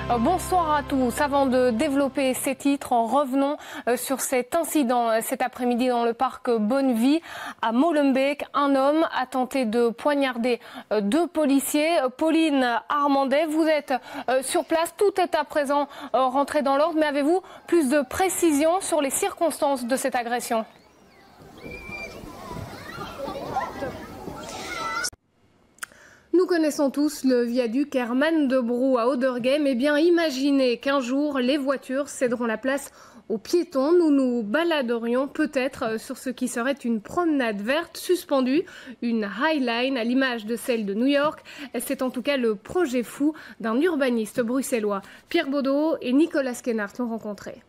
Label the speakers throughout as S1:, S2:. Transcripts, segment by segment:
S1: Bonsoir à tous. Avant de développer ces titres, revenons sur cet incident cet après-midi dans le parc Bonnevie à Molenbeek. Un homme a tenté de poignarder deux policiers. Pauline Armandet, vous êtes sur place. Tout est à présent rentré dans l'ordre. Mais avez-vous plus de précisions sur les circonstances de cette agression ? Nous connaissons tous le viaduc Herman de Brou à Oderghem. Eh bien, imaginez qu'un jour, les voitures céderont la place aux piétons. Nous nous baladerions peut-être sur ce qui serait une promenade verte suspendue, une High Line à l'image de celle de New York. C'est en tout cas le projet fou d'un urbaniste bruxellois. Pierre Baudot et Nicolas Schénaert l'ont rencontré.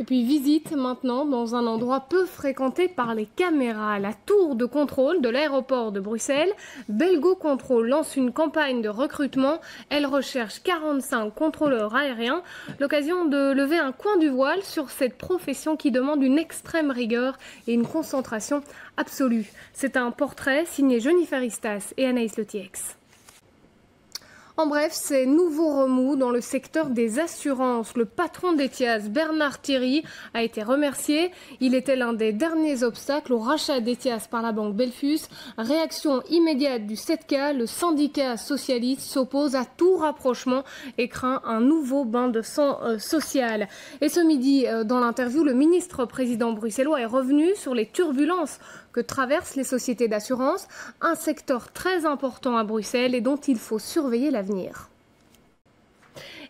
S1: Et puis visite maintenant dans un endroit peu fréquenté par les caméras, la tour de contrôle de l'aéroport de Bruxelles. Belgo Control lance une campagne de recrutement. Elle recherche 45 contrôleurs aériens. L'occasion de lever un coin du voile sur cette profession qui demande une extrême rigueur et une concentration absolue. C'est un portrait signé Jennifer Istas et Anaïs Letiex. En bref, ces nouveaux remous dans le secteur des assurances. Le patron d'Ethias, Bernard Thierry, a été remercié. Il était l'un des derniers obstacles au rachat d'Ethias par la banque Belfus. Réaction immédiate du 7K, le syndicat socialiste s'oppose à tout rapprochement et craint un nouveau bain de sang social. Et ce midi, dans l'interview, le ministre-président bruxellois est revenu sur les turbulences que traversent les sociétés d'assurance, un secteur très important à Bruxelles et dont il faut surveiller l'avenir.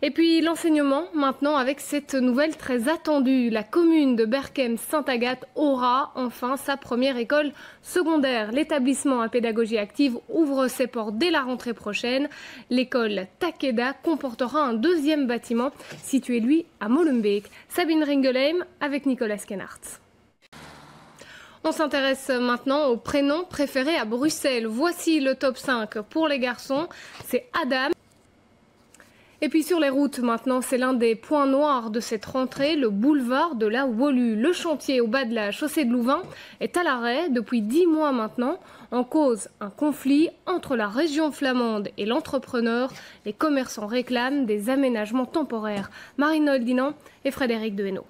S1: Et puis l'enseignement maintenant avec cette nouvelle très attendue. La commune de Berchem-Sainte-Agathe aura enfin sa première école secondaire. L'établissement à pédagogie active ouvre ses portes dès la rentrée prochaine. L'école Takeda comportera un deuxième bâtiment situé lui à Molenbeek. Sabine Ringelheim avec Nicolas Schénaert. On s'intéresse maintenant aux prénoms préférés à Bruxelles. Voici le top 5 pour les garçons. C'est Adam. Et puis sur les routes maintenant, c'est l'un des points noirs de cette rentrée, le boulevard de la Wolu. Le chantier au bas de la chaussée de Louvain est à l'arrêt depuis 10 mois maintenant. En cause, un conflit entre la région flamande et l'entrepreneur. Les commerçants réclament des aménagements temporaires. Marine Oldinan et Frédéric Dehaenaut.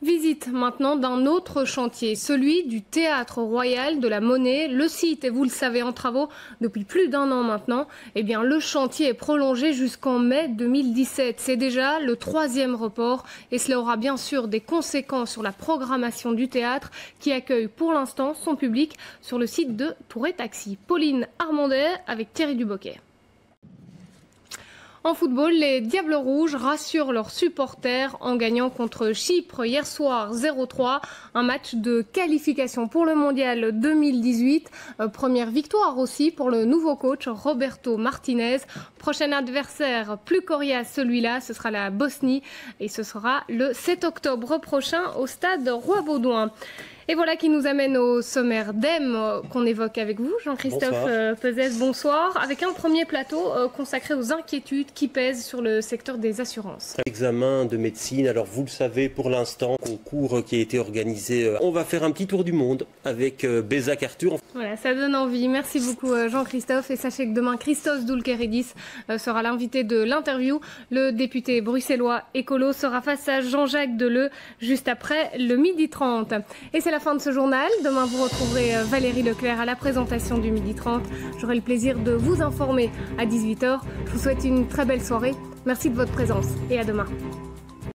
S1: Visite maintenant d'un autre chantier, celui du Théâtre Royal de la Monnaie. Le site est, vous le savez, en travaux depuis plus d'1 an maintenant. Eh bien, le chantier est prolongé jusqu'en mai 2017. C'est déjà le 3e report et cela aura bien sûr des conséquences sur la programmation du théâtre qui accueille pour l'instant son public sur le site de Touré Taxi. Pauline Armandet avec Thierry Duboquet. En football, les Diables Rouges rassurent leurs supporters en gagnant contre Chypre hier soir 0-3. Un match de qualification pour le Mondial 2018. Première victoire aussi pour le nouveau coach Roberto Martinez. Prochain adversaire plus coriace celui-là, ce sera la Bosnie et ce sera le 7 octobre prochain au stade Roi-Baudouin. Et voilà qui nous amène au sommaire d'EM qu'on évoque avec vous, Jean-Christophe Pezès, bonsoir. Avec un premier plateau consacré aux inquiétudes qui pèsent sur le secteur des assurances.
S2: Examen de médecine, alors vous le savez pour l'instant, concours qui a été organisé. On va faire un petit tour du monde avec Bézac Arthur.
S1: Voilà, ça donne envie. Merci beaucoup Jean-Christophe. Et sachez que demain, Christos Doulkeridis sera l'invité de l'interview. Le député bruxellois écolo sera face à Jean-Jacques Deleu juste après le 12h30. Et c'est la fin de ce journal. Demain, vous retrouverez Valérie Leclerc à la présentation du 12h30. J'aurai le plaisir de vous informer à 18h. Je vous souhaite une très belle soirée. Merci de votre présence et à demain.